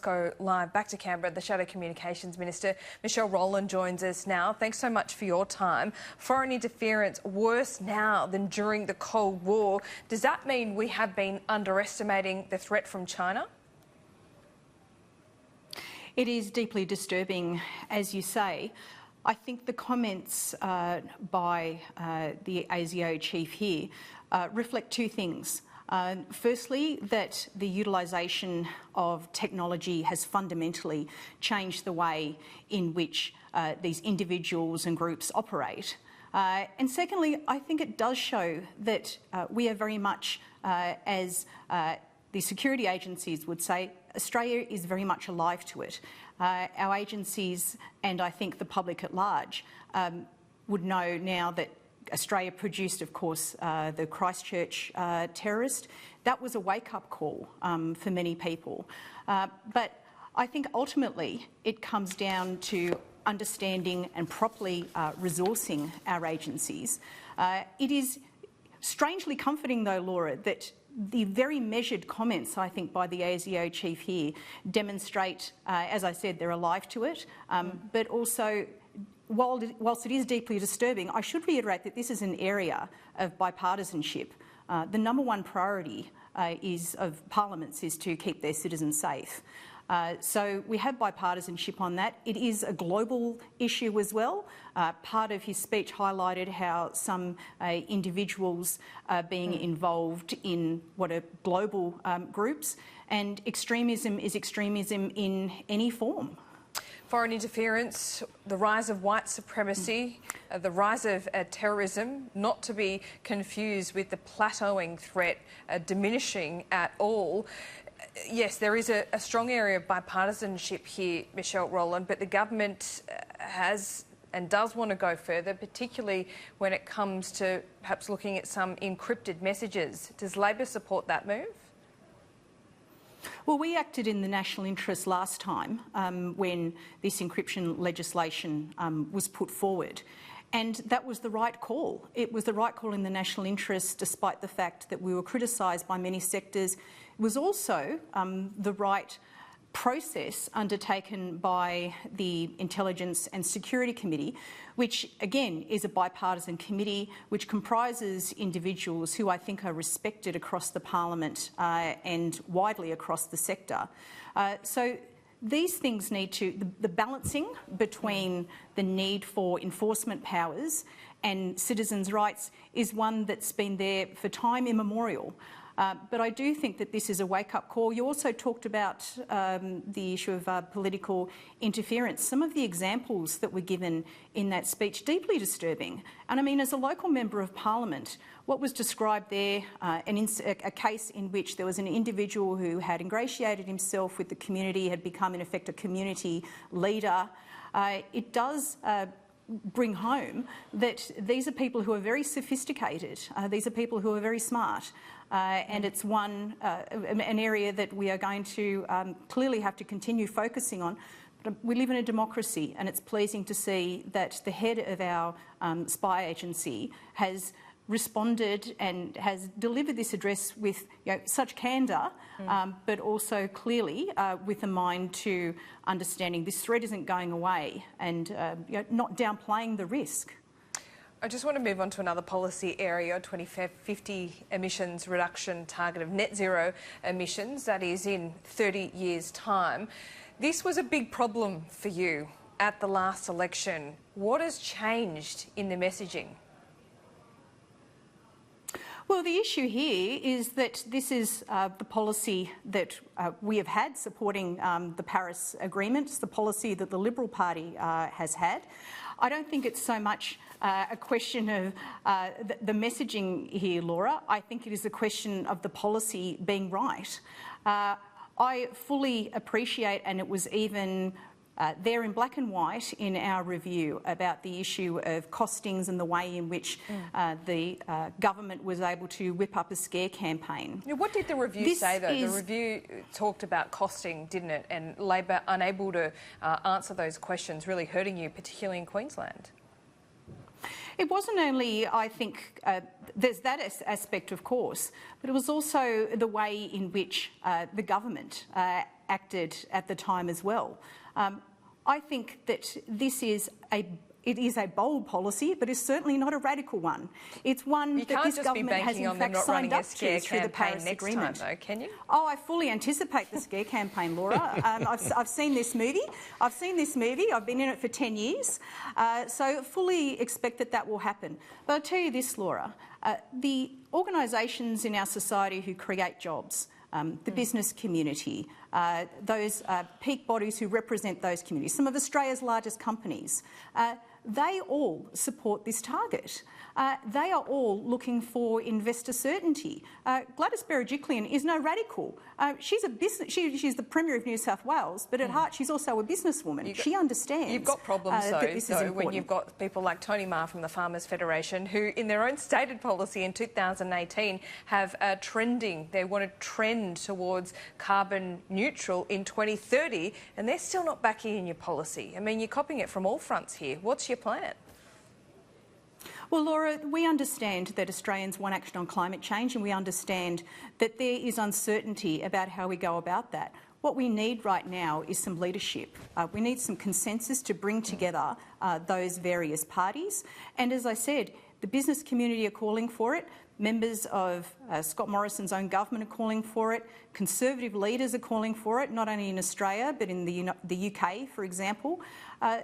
Go live back to Canberra. The Shadow Communications Minister, Michelle Rowland, joins us now. Thanks so much for your time. Foreign interference worse now than during the Cold War. Does that mean we have been underestimating the threat from China? It is deeply disturbing, as you say. I think the comments by the ASIO chief here reflect two things. Firstly, that the utilisation of technology has fundamentally changed the way in which these individuals and groups operate. And secondly, I think it does show that we are very much, as the security agencies would say, Australia is very much alive to it. Our agencies, and I think the public at large, would know now that Australia produced, of course, the Christchurch terrorist. That was a wake-up call for many people. But I think ultimately it comes down to understanding and properly resourcing our agencies. It is strangely comforting, though, Laura, that the very measured comments, I think, by the ASIO chief here demonstrate, as I said, they're alive to it, but also, whilst it is deeply disturbing, I should reiterate that this is an area of bipartisanship. The number one priority of parliaments is to keep their citizens safe. So we have bipartisanship on that. It is a global issue as well. Part of his speech highlighted how some individuals are being involved in what are global groups, and extremism is extremism in any form. Foreign interference, the rise of white supremacy, the rise of terrorism, not to be confused with the plateauing threat diminishing at all. Yes, there is a strong area of bipartisanship here, Michelle Rowland, but the government has and does want to go further, particularly when it comes to perhaps looking at some encrypted messages. Does Labor support that move? Well, we acted in the national interest last time when this encryption legislation was put forward. And that was the right call. It was the right call in the national interest, despite the fact that we were criticised by many sectors. It was also the right process undertaken by the Intelligence and Security Committee, which again is a bipartisan committee which comprises individuals who I think are respected across the parliament and widely across the sector. So these things need to, the balancing between the need for enforcement powers and citizens' rights is one that's been there for time immemorial. But I do think that this is a wake-up call. You also talked about the issue of political interference. Some of the examples that were given in that speech, deeply disturbing. And I mean, as a local member of parliament, what was described there, a case in which there was an individual who had ingratiated himself with the community, had become in effect a community leader, it does bring home that these are people who are very sophisticated. These are people who are very smart. And it's an area that we are going to clearly have to continue focusing on. But we live in a democracy, and it's pleasing to see that the head of our spy agency has responded and has delivered this address with such candour, but also clearly with a mind to understanding this threat isn't going away and not downplaying the risk. I just want to move on to another policy area, 2050 emissions reduction target of net zero emissions, that is in 30 years' time. This was a big problem for you at the last election. What has changed in the messaging? Well, the issue here is that this is the policy that we have had supporting the Paris Agreement. It's the policy that the Liberal Party has had. I don't think it's so much a question of the messaging here, Laura. I think it is a question of the policy being right. I fully appreciate, and it was even there in black and white in our review about the issue of costings and the way in which the government was able to whip up a scare campaign. What did the review say, though? The review talked about costing, didn't it? And Labor unable to answer those questions, really hurting you, particularly in Queensland. It wasn't only, I think, there's that aspect, of course, but it was also the way in which the government acted at the time as well. I think that it is a bold policy, but it's certainly not a radical one. It's one that this government has in fact signed up to through the Paris Agreement. Though, can you? Oh, I fully anticipate the scare campaign, Laura. I've seen this movie. I've been in it for 10 years. So fully expect that will happen. But I'll tell you this, Laura, the organisations in our society who create jobs, the business community, those peak bodies who represent those communities, some of Australia's largest companies, they all support this target. They are all looking for investor certainty. Gladys Berejiklian is no radical. She's the Premier of New South Wales, but at heart she's also a businesswoman. She understands. You've got problems though when you've got people like Tony Marr from the Farmers Federation who, in their own stated policy in 2018, have trending. They want to trend towards carbon neutral in 2030, and they're still not backing in your policy. I mean, you're copying it from all fronts here. What's your plan? Well, Laura, we understand that Australians want action on climate change, and we understand that there is uncertainty about how we go about that. What we need right now is some leadership. We need some consensus to bring together those various parties. And as I said, the business community are calling for it. Members of Scott Morrison's own government are calling for it. Conservative leaders are calling for it, not only in Australia but in the UK, for example.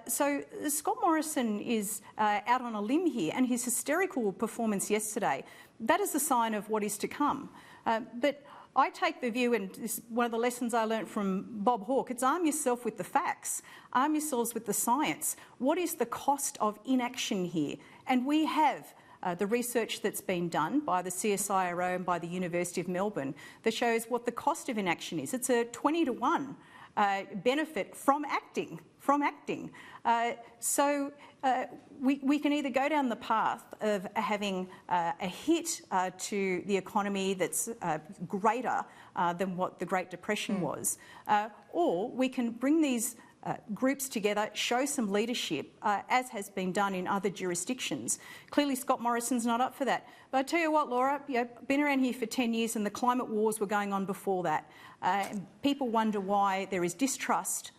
So Scott Morrison is out on a limb here, and his hysterical performance yesterday, that is a sign of what is to come. But I take the view, and this is one of the lessons I learnt from Bob Hawke, it's arm yourself with the facts, arm yourselves with the science. What is the cost of inaction here? And we have the research that's been done by the CSIRO and by the University of Melbourne that shows what the cost of inaction is. It's a 20 to 1 benefit from acting. So we can either go down the path of having a hit to the economy that's greater than what the Great Depression was, or we can bring these groups together, show some leadership, as has been done in other jurisdictions. Clearly Scott Morrison's not up for that. But I tell you what, Laura, been around here for 10 years and the climate wars were going on before that. People wonder why there is distrust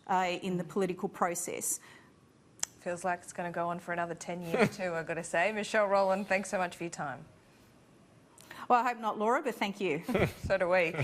in the political process. Feels like it's going to go on for another 10 years too, I've got to say. Michelle Rowland, thanks so much for your time. Well, I hope not, Laura, but thank you. So do we.